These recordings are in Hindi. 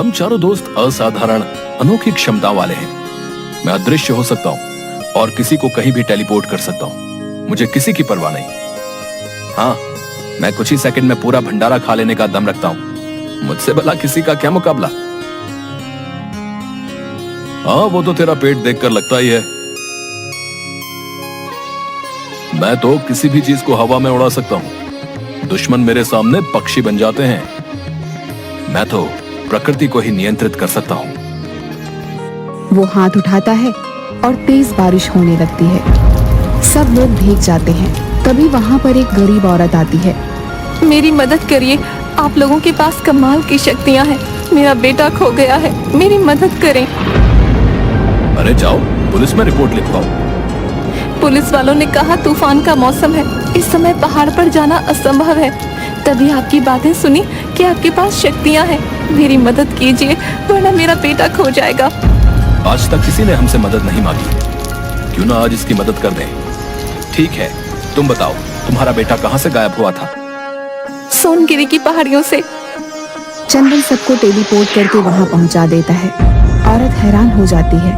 हम चारों दोस्त असाधारण अनोखी क्षमता वाले हैं। मैं अदृश्य हो सकता हूँ और किसी को कहीं भी टेलीपोर्ट कर सकता हूँ। मुझे किसी की परवाह नहीं। हाँ, मैं कुछ ही सेकंड में पूरा भंडारा खा लेने का दम रखता हूँ। मुझसे भला किसी का क्या मुकाबला। हाँ, वो तो तेरा पेट देखकर लगता ही है। मैं तो किसी भी चीज को हवा में उड़ा सकता हूँ। दुश्मन मेरे सामने पक्षी बन जाते हैं। मैं तो प्रकृति को ही नियंत्रित कर सकता हूँ। वो हाथ उठाता है और तेज बारिश होने लगती है। सब लोग भीग जाते हैं। तभी वहाँ पर एक गरीब औरत आती है। मेरी मदद करिए, आप लोगों के पास कमाल की शक्तियाँ हैं। मेरा बेटा खो गया है, मेरी मदद करें। अरे जाओ, पुलिस में रिपोर्ट लिखवाओ। पुलिस वालों ने कहा तूफान का मौसम है, इस समय पहाड़ पर जाना असंभव है। तभी आपकी बातें सुनी कि आपके पास शक्तियाँ हैं। मेरी मदद कीजिए, वरना मेरा बेटा खो जाएगा। आज तक किसी ने हमसे मदद नहीं मांगी, क्यों ना आज इसकी मदद कर दें। ठीक है, तुम बताओ, तुम्हारा बेटा कहाँ से गायब हुआ था? सोनगिरी की पहाड़ियों से। चंदन सबको टेलीपोर्ट करके वहाँ पहुँचा देता है। औरत हैरान हो जाती है।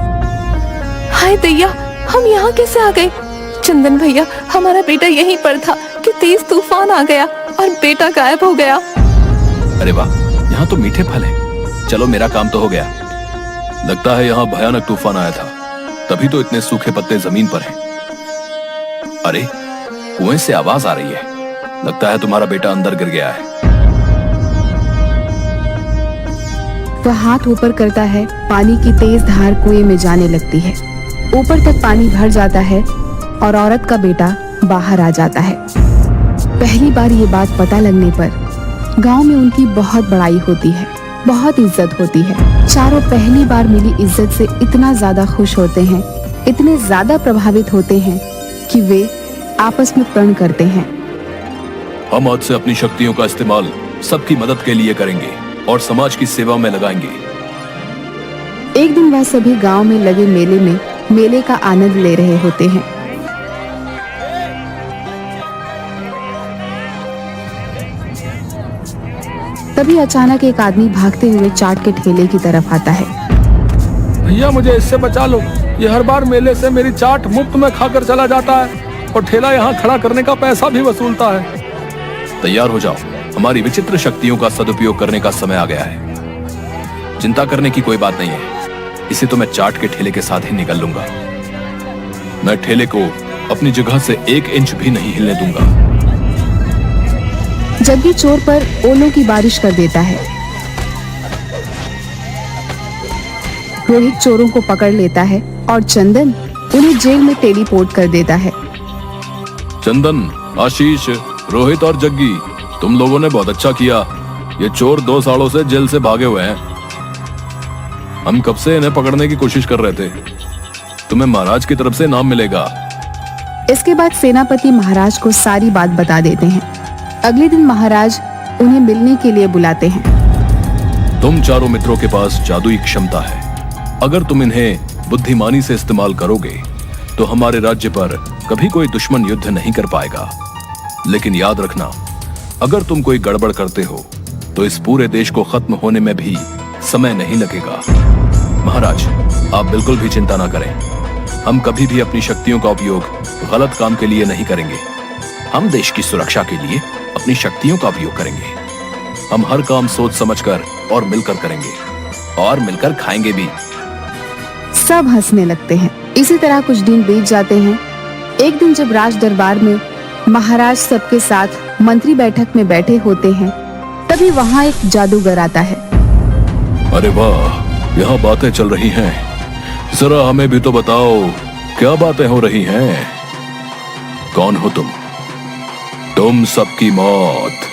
हाय दैया, हम यहाँ कैसे आ गए? चंदन भैया, हमारा बेटा यहीं पर था कि तेज तूफान आ गया और बेटा गायब हो गया। अरे वाह, यहाँ तो मीठे फल हैं। चलो, मेरा काम तो हो गया। लगता है यहाँ भयानक तूफान आया था, तभी तो इतने सूखे पत्ते जमीन पर हैं। अरे, कुएं से आवाज आ रही है। लगता है तुम्हारा बेटा अंदर गिर गया है। वह हाथ ऊपर करता है। पानी की तेज धार कुएं में जाने लगती है। ऊपर तक पानी भर जाता है और औरत का बेटा बाहर आ जाता है। पहली बार ये बात पता लगने पर गांव में उनकी बहुत बड़ाई होती है, बहुत इज्जत होती है। चारों पहली बार मिली इज्जत से इतना ज्यादा खुश होते हैं, इतने ज्यादा प्रभावित होते हैं कि वे आपस में प्रण करते हैं। हम आज से अपनी शक्तियों का इस्तेमाल सबकी मदद के लिए करेंगे और समाज की सेवा में लगाएंगे। एक दिन वह सभी गांव में लगे मेले का आनंद ले रहे होते हैं। तभी अचानक एक आदमी भागते हुए चाट के ठेले की तरफ आता है। भैया, मुझे इससे बचा लो। ये हर बार मेले से मेरी चाट मुफ्त में खाकर चला जाता है और ठेला यहाँ खड़ा करने का पैसा भी वसूलता है। तैयार हो जाओ, हमारी विचित्र शक्तियों का सदुपयोग करने का समय आ गया है। चिंता करने की कोई बात नहीं है। इसे तो मैं चाट के ठेले के साथ ही निकल लूंगा। मैं ठेले को अपनी जगह से 1 इंच भी नहीं हिलने दूंगा। जग्गी चोर पर ओलों की बारिश कर देता है। रोहित चोरों को पकड़ लेता है और चंदन उन्हें जेल में टेलीपोर्ट कर देता है। चंदन, आशीष, रोहित और जग्गी, तुम लोगों ने बहुत अच्छा किया। ये चोर 2 सालों से जेल से भागे हुए हैं। हम कब से इन्हें पकड़ने की कोशिश कर रहे थे। तुम्हें महाराज की तरफ से इनाम मिलेगा। इसके बाद सेनापति महाराज को सारी बात बता देते हैं। अगले दिन महाराज उन्हें मिलने के लिए बुलाते हैं। तुम चारों मित्रों के पास जादुई क्षमता है। अगर तुम इन्हें बुद्धिमानी से इस्तेमाल करोगे तो हमारे राज्य पर कभी कोई दुश्मन युद्ध नहीं कर पाएगा। लेकिन याद रखना, अगर तुम कोई गड़बड़ करते हो तो इस पूरे देश को खत्म होने में भी समय नहीं लगेगा। महाराज, आप बिल्कुल भी चिंता ना करें। हम कभी भी अपनी शक्तियों का उपयोग गलत काम के लिए नहीं करेंगे। हम देश की सुरक्षा के लिए अपनी शक्तियों का उपयोग करेंगे। हम हर काम सोच समझकर और मिलकर करेंगे और मिलकर खाएंगे भी। सब हंसने लगते हैं। इसी तरह कुछ दिन बीत जाते हैं। एक दिन जब राज दरबार में महाराज सबके साथ मंत्री बैठक में बैठे होते हैं, तभी वहाँ एक जादूगर आता है। अरे वाह, यहाँ बातें चल रही हैं। जरा हमें भी तो बताओ, क्या बातें हो रही हैं? कौन हो तुम? तुम सबकी मौत।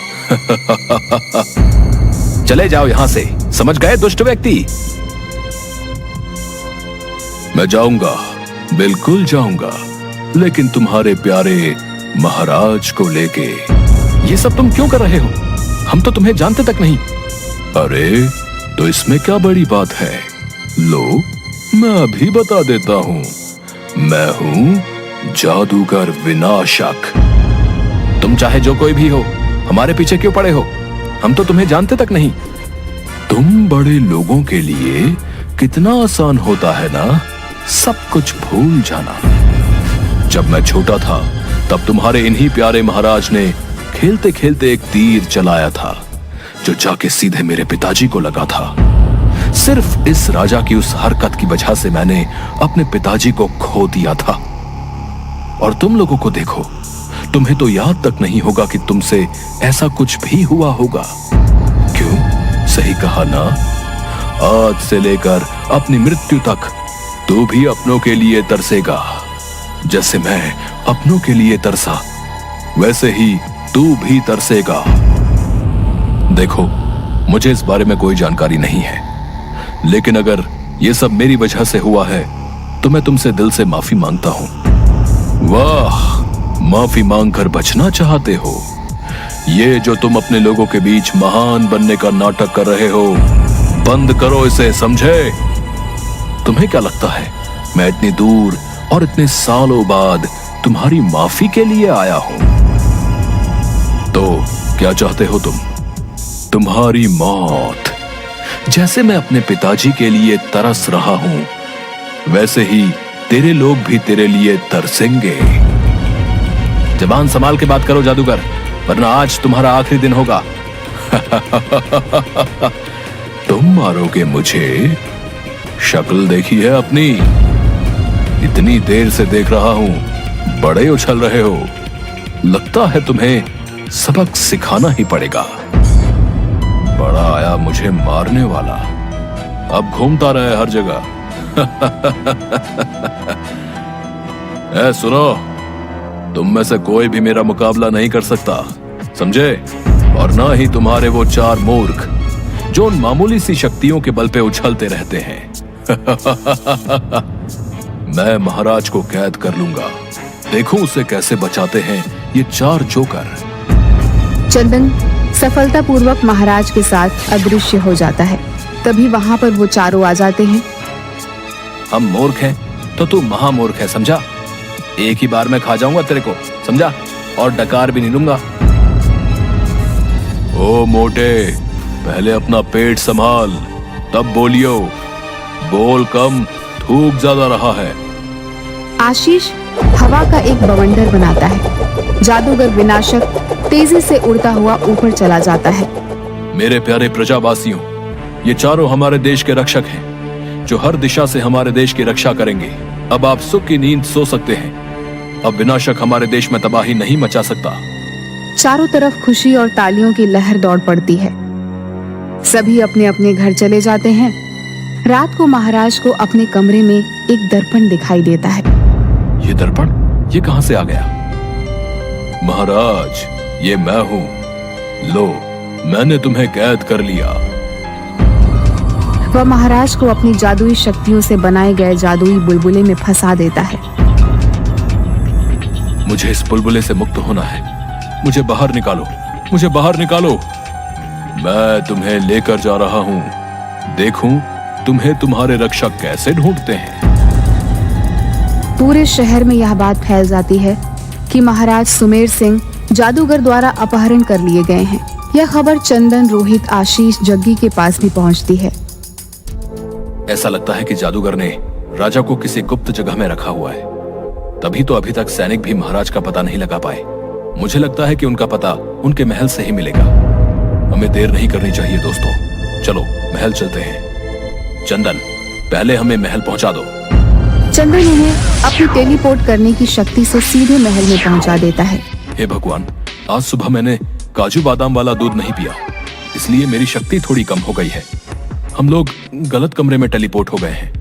चले जाओ यहाँ से, समझ गए दुष्ट व्यक्ति? मैं जाऊंगा, बिल्कुल जाऊंगा, लेकिन तुम्हारे प्यारे महाराज को लेके। ये सब तुम क्यों कर रहे हो? हम तो तुम्हें जानते तक नहीं। अरे, तो इसमें क्या बड़ी बात है? लो, मैं अभी बता देता हूँ। मैं हूँ जादूगर विनाशक। तुम चाहे जो कोई भी हो, हमारे पीछे क्यों पड़े हो? हम तो तुम्हें जानते तक नहीं। तुम बड़े लोगों के लिए कितना आसान होता है ना सब कुछ भूल जाना। जब मैं छोटा था तब तुम्हारे इन्हीं प्यारे महाराज ने खेलते खेलते एक तीर चलाया था जो जाके सीधे मेरे पिताजी को लगा था। सिर्फ इस राजा की उस हरकत की वजह से मैंने अपने पिताजी को खो दिया था। और तुम लोगों को देखो, तुम्हें तो याद तक नहीं होगा कि तुमसे ऐसा कुछ भी हुआ होगा। क्यों? सही कहा ना? आज से लेकर अपनी मृत्यु तक तू भी अपनों के लिए तरसेगा। जैसे मैं अपनों के लिए तरसा, वैसे ही तू भी तरसेगा। देखो, मुझे इस बारे में कोई जानकारी नहीं है, लेकिन अगर यह सब मेरी वजह से हुआ है तो मैं तुमसे दिल से माफी मांगता हूं। वाह, माफी मांगकर बचना चाहते हो? ये जो तुम अपने लोगों के बीच महान बनने का नाटक कर रहे हो, बंद करो इसे, समझे? तुम्हें क्या लगता है मैं इतनी दूर और इतने सालों बाद तुम्हारी माफी के लिए आया हूं? तो क्या चाहते हो तुम? तुम्हारी मौत। जैसे मैं अपने पिताजी के लिए तरस रहा हूं, वैसे ही तेरे लोग भी तेरे लिए तरसेंगे। जबान संभाल के बात करो जादूगर, वरना आज तुम्हारा आखिरी दिन होगा। तुम मारोगे मुझे? शक्ल देखी है अपनी? इतनी देर से देख रहा हूं, बड़े उछल रहे हो। लगता है तुम्हें सबक सिखाना ही पड़ेगा। बड़ा आया मुझे मारने वाला, अब घूमता रहे हर जगह। ए सुनो, तुम में से कोई भी मेरा मुकाबला नहीं कर सकता, समझे? और ना ही तुम्हारे वो चार मूर्ख जो उन मामूली सी शक्तियों के बल पे उछलते रहते हैं। मैं महाराज को कैद कर लूंगा, देखूं उसे कैसे बचाते हैं ये चार जोकर। चंदन सफलतापूर्वक महाराज के साथ अदृश्य हो जाता है। तभी वहां पर वो चारों आ जाते हैं। हम मूर्ख हैं तो तू महामूर्ख है, समझा? एक ही बार में खा जाऊंगा तेरे को, समझा? और डकार भी नहीं लूंगा। ओ मोटे, पहले अपना पेट संभाल, तब बोलियो। बोल कम, थूक ज्यादा रहा है। आशीष हवा का एक बवंडर बनाता है। जादूगर विनाशक तेजी से उड़ता हुआ ऊपर चला जाता है। मेरे प्यारे प्रजावासियों, ये चारों हमारे देश के रक्षक हैं, जो हर दिशा से हमारे देश की रक्षा करेंगे। अब आप सुख की नींद सो सकते हैं। अब विनाशक हमारे देश में तबाही नहीं मचा सकता। चारों तरफ खुशी और तालियों की लहर दौड़ पड़ती है। सभी अपने अपने घर चले जाते हैं। रात को महाराज को अपने कमरे में एक दर्पण दिखाई देता है। ये दर्पण, ये कहां से आ गया? महाराज, ये मैं हूं। लो, मैंने तुम्हें कैद कर लिया। वह महाराज को अपनी जादुई शक्तियों से बनाए गए जादुई बुलबुले में फंसा देता है। मुझे इस बुलबुले से मुक्त होना है। मुझे बाहर निकालो, मुझे बाहर निकालो। मैं तुम्हें लेकर जा रहा हूं। देखूं तुम्हें तुम्हारे रक्षक कैसे ढूंढते हैं। पूरे शहर में यह बात फैल जाती है कि महाराज सुमेर सिंह जादूगर द्वारा अपहरण कर लिए गए हैं। यह खबर चंदन, रोहित, आशीष, जग्गी के पास भी पहुंचती है। ऐसा लगता है कि जादूगर ने राजा को किसी गुप्त जगह में रखा हुआ है। तभी तो अभी तक सैनिक भी महाराज का पता नहीं लगा पाए। मुझे लगता है कि उनका पता उनके महल से ही मिलेगा। हमें देर नहीं करनी चाहिए दोस्तों, चलो महल चलते हैं। चंदन, पहले हमें महल पहुंचा दो। चंदन उन्हें अपनी टेलीपोर्ट करने की शक्ति से सीधे महल में पहुंचा देता है। हे भगवान, आज सुबह मैंने काजू बादाम वाला दूध नहीं पिया, इसलिए मेरी शक्ति थोड़ी कम हो गई है। हम लोग गलत कमरे में टेलीपोर्ट हो गए हैं।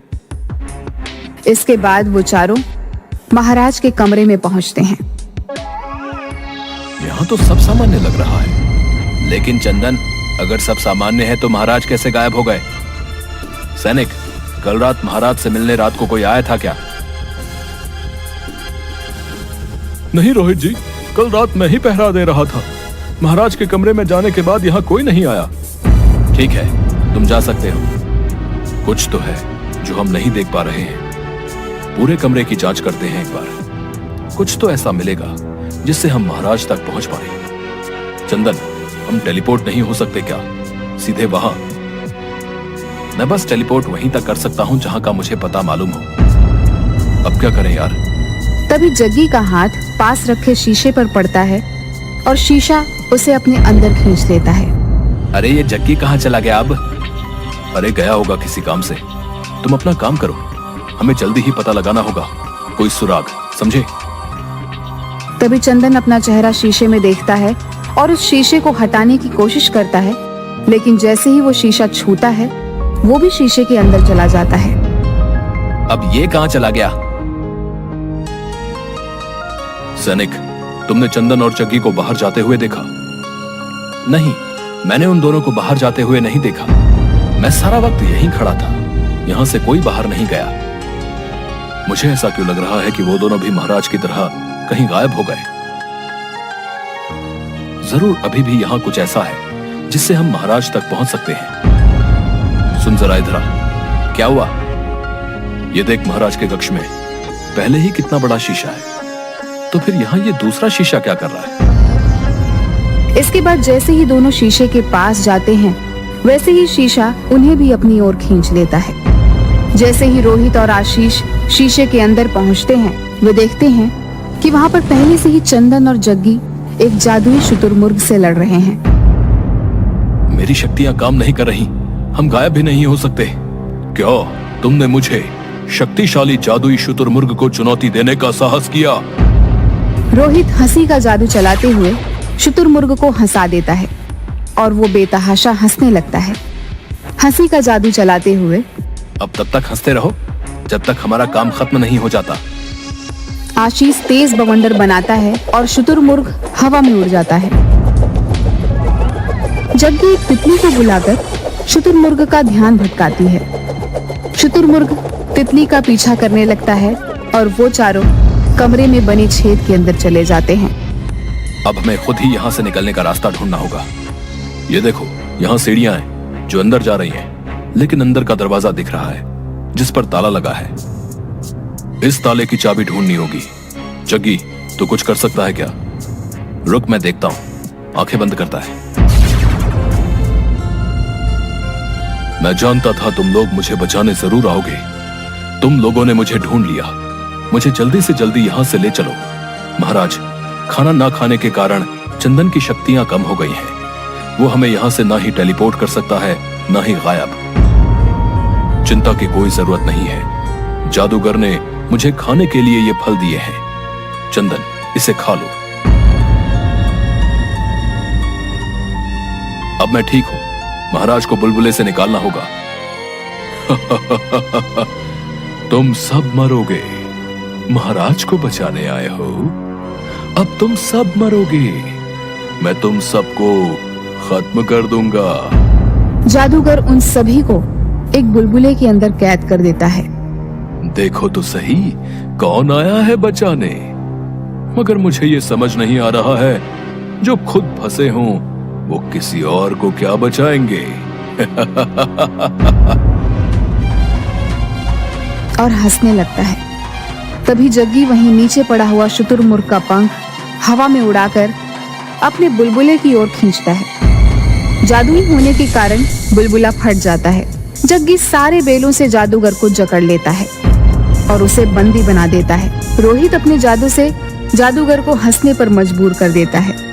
इसके बाद वो चारों महाराज के कमरे में पहुंचते हैं। यहाँ तो सब सामान्य लग रहा है, लेकिन चंदन, अगर सब सामान्य है तो महाराज कैसे गायब हो गए? सैनिक, कल रात महाराज से मिलने रात को कोई आया था क्या? नहीं रोहित जी, कल रात मैं ही पहरा दे रहा था। महाराज के कमरे में जाने के बाद यहाँ कोई नहीं आया। ठीक है, तुम जा सकते हो। कुछ तो है जो हम नहीं देख पा रहे हैं। पूरे कमरे की जांच करते हैं एक बार। कुछ तो ऐसा मिलेगा जिससे हम महाराज तक पहुंच पाए। चंदन, हम टेलीपोर्ट नहीं हो सकते क्या? सीधे वहां मैं बस टेलीपोर्ट वहीं तक कर सकता हूँ जहाँ का मुझे पता मालूम हो। अब क्या करें यार? तभी जग्गी का हाथ पास रखे शीशे पर पड़ता है और शीशा उसे अपने अंदर खींच लेता है। अरे ये जग्गी कहाँ चला गया अब? अरे गया होगा किसी काम से। तुम अपना काम करो, हमें जल्दी ही पता लगाना होगा कोई सुराग, समझे? तभी चंदन अपना चेहरा शीशे में देखता है और उस शीशे को हटाने की कोशिश करता है, लेकिन जैसे ही वो शीशा छूता है वो भी शीशे के अंदर चला जाता है। अब ये कहाँ चला गया? सैनिक, तुमने चंदन और जग्गी को बाहर जाते हुए देखा? नहीं, मैंने उन दोनों को बाहर जाते हुए नहीं देखा। मैं सारा वक्त यहीं खड़ा था, यहां से कोई बाहर नहीं गया। मुझे ऐसा क्यों लग रहा है कि वो दोनों भी महाराज की तरह कहीं गायब हो गए। जरूर अभी भी यहां कुछ ऐसा है जिससे हम महाराज तक पहुंच सकते हैं। सुन जरा इधर आ, क्या हुआ? ये देख महाराज के कक्ष में पहले ही कितना बड़ा शीशा है, तो फिर यहाँ ये दूसरा शीशा क्या कर रहा है? इसके बाद जैसे ही दोनों शीशे के पास जाते हैं वैसे ही शीशा उन्हें भी अपनी ओर खींच लेता है। जैसे ही रोहित और आशीष शीशे के अंदर पहुंचते हैं वे देखते हैं कि वहां पर पहले से ही चंदन और जग्गी एक जादुई शुतुरमुर्ग से लड़ रहे हैं। मेरी शक्तियां काम नहीं कर रही, हम गायब भी नहीं हो सकते। क्या तुमने मुझे शक्तिशाली जादुई शुतुरमुर्ग को चुनौती देने का साहस किया? रोहित हंसी का जादू चलाते हुए शुतुरमुर्ग को हंसा देता है और वो बेतहाशा हंसने लगता है। हंसी का जादू चलाते हुए अब तब तक हंसते रहो जब तक हमारा काम खत्म नहीं हो जाता। आशीष तेज बवंडर बनाता है और शुतुरमुर्ग हवा में उड़ जाता है। जग्गी एक तितली को बुलाकर शुतुरमुर्ग का ध्यान भटकाती है। शुतुरमुर्ग तितली का पीछा करने लगता है और वो चारों कमरे में बने छेद के अंदर चले जाते हैं। अब हमें खुद ही यहाँ से निकलने का रास्ता ढूंढना होगा। ये देखो, यहाँ सीढ़ियां हैं जो अंदर जा रही हैं, लेकिन अंदर का दरवाजा दिख रहा है जिस पर ताला लगा है। इस ताले की चाबी ढूंढनी होगी। जग्गी, तू कुछ कर सकता है क्या? रुक, मैं देखता हूं। आंखें बंद करता है। मैं जानता था तुम लोग मुझे बचाने जरूर आओगे। तुम लोगों ने मुझे ढूंढ लिया। मुझे जल्दी से जल्दी यहां से ले चलो। महाराज, खाना ना खाने के कारण चंदन की शक्तियां कम हो गई हैं। वो हमें यहां से ना ही टेलीपोर्ट कर सकता है, ना ही गायब। चिंता की कोई जरूरत नहीं है। जादूगर ने मुझे खाने के लिए ये फल दिए हैं। चंदन, इसे खा लो। अब मैं ठीक हूं। महाराज को बुलबुले से निकालना होगा। तुम सब मरोगे। महाराज को बचाने आए हो, अब तुम सब मरोगे। मैं तुम सबको खत्म कर दूंगा। जादूगर उन सभी को एक बुलबुले के अंदर कैद कर देता है। देखो तो सही, कौन आया है बचाने। मगर मुझे ये समझ नहीं आ रहा है, जो खुद फंसे हों वो किसी और को क्या बचाएंगे। और हंसने लगता है। तभी जग्गी वहीं नीचे पड़ा हुआ शुतुरमुर्ग का पंख हवा में उड़ाकर अपने बुलबुले की ओर खींचता है। जादुई होने के कारण बुलबुला फट जाता है। जग्गी सारे बेलों से जादूगर को जकड़ लेता है और उसे बंदी बना देता है। रोहित अपने जादू से जादूगर को हंसने पर मजबूर कर देता है।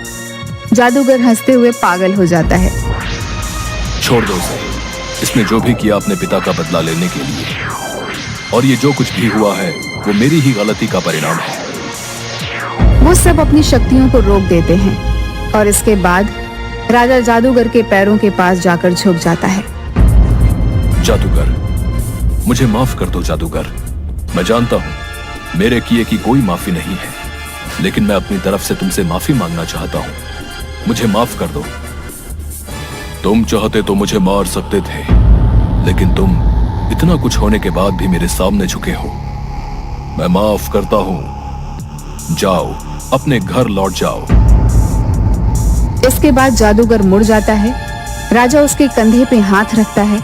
जादूगर हंसते हुए पागल हो जाता है। छोड़ दो उसे। इसने जो भी किया अपने पिता का बदला लेने के लिए, और ये जो कुछ भी हुआ है वो मेरी ही गलती का परिणाम है। वो सब अपनी शक्तियों को रोक देते हैं और इसके बाद राजा जादूगर के पैरों के पास जाकर झुक जाता है। जादूगर, मुझे माफ कर दो जादूगर। मैं जानता हूं मेरे किए की कोई माफी नहीं है, लेकिन मैं अपनी तरफ से तुमसे माफी मांगना चाहता हूं। मुझे माफ कर दो। तुम चाहते तो मुझे मार सकते थे, लेकिन तुम इतना कुछ होने के बाद भी मेरे सामने झुके हो। मैं माफ करता हूं। जाओ, अपने घर लौट जाओ। इसके बाद जादूगर मुड़ जाता है। राजा उसके कंधे पे हाथ रखता है।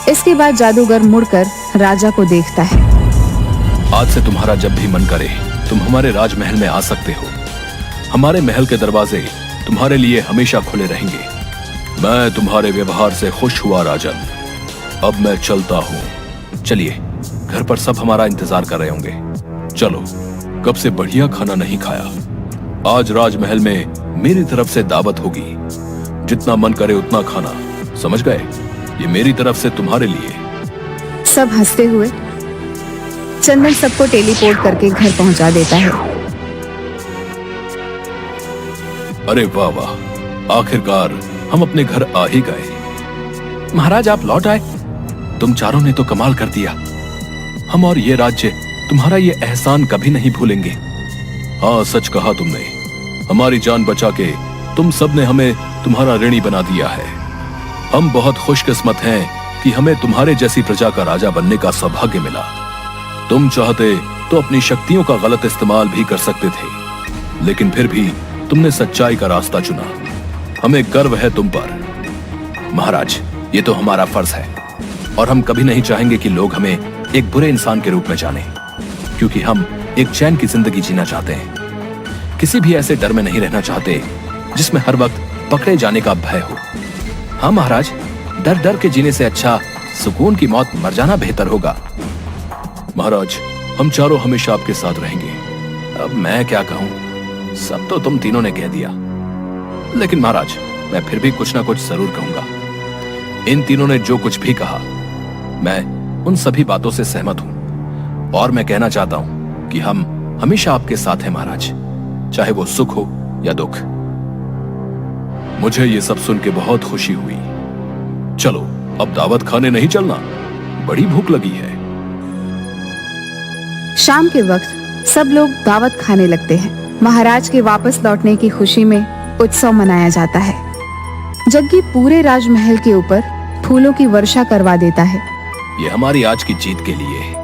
इसके बाद जादूगर मुड़कर राजा को देखता है। आज से तुम्हारा जब भी मन करे तुम हमारे राजमहल में आ सकते हो। हमारे महल के दरवाजे तुम्हारे लिए हमेशा खुले रहेंगे। मैं तुम्हारे व्यवहार से खुश हुआ राजन। अब मैं चलता हूँ। चलिए, घर पर सब हमारा इंतजार कर रहे होंगे। चलो, कब से बढ़िया खाना नहीं खाया। आज राजमहल में मेरी तरफ से दावत होगी। जितना मन करे उतना खाना, समझ गए? ये मेरी तरफ से तुम्हारे लिए। सब हंसते हुए चंदन सबको टेलीपोर्ट करके घर पहुंचा देता है। अरे वाह वाह, आखिरकार हम अपने घर आ ही गए। महाराज, आप लौट आए। तुम चारों ने तो कमाल कर दिया। हम और ये राज्य तुम्हारा ये एहसान कभी नहीं भूलेंगे। हाँ, सच कहा तुमने। हमारी जान बचा के तुम सब ने हमें तुम्हारा ऋणी बना दिया है। हम बहुत खुशकिस्मत हैं कि हमें तुम्हारे जैसी प्रजा का राजा बनने का सौभाग्य मिला। तुम चाहते तो अपनी शक्तियों का गलत इस्तेमाल भी कर सकते थे, लेकिन फिर भी तुमने सच्चाई का रास्ता चुना। हमें गर्व है तुम पर। महाराज, ये तो हमारा फर्ज है और हम कभी नहीं चाहेंगे कि लोग हमें एक बुरे इंसान के रूप में जाने, क्योंकि हम एक चैन की जिंदगी जीना चाहते हैं। किसी भी ऐसे डर में नहीं रहना चाहते जिसमें हर वक्त पकड़े जाने का भय हो। हाँ महाराज, डर डर के जीने से अच्छा सुकून की मौत मर जाना बेहतर होगा। महाराज, हम चारों हमेशा आपके साथ रहेंगे। अब मैं क्या कहूं, सब तो तुम तीनों ने कह दिया। लेकिन महाराज, मैं फिर भी कुछ ना कुछ जरूर कहूंगा। इन तीनों ने जो कुछ भी कहा, मैं उन सभी बातों से सहमत हूं और मैं कहना चाहता हूं कि हम हमेशा आपके साथ हैं महाराज, चाहे वो सुख हो या दुख। मुझे ये सब सुन के बहुत खुशी हुई। चलो, अब दावत खाने नहीं चलना, बड़ी भूख लगी है। शाम के वक्त सब लोग दावत खाने लगते हैं। महाराज के वापस लौटने की खुशी में उत्सव मनाया जाता है। जग्गी पूरे राजमहल के ऊपर फूलों की वर्षा करवा देता है। ये हमारी आज की जीत के लिए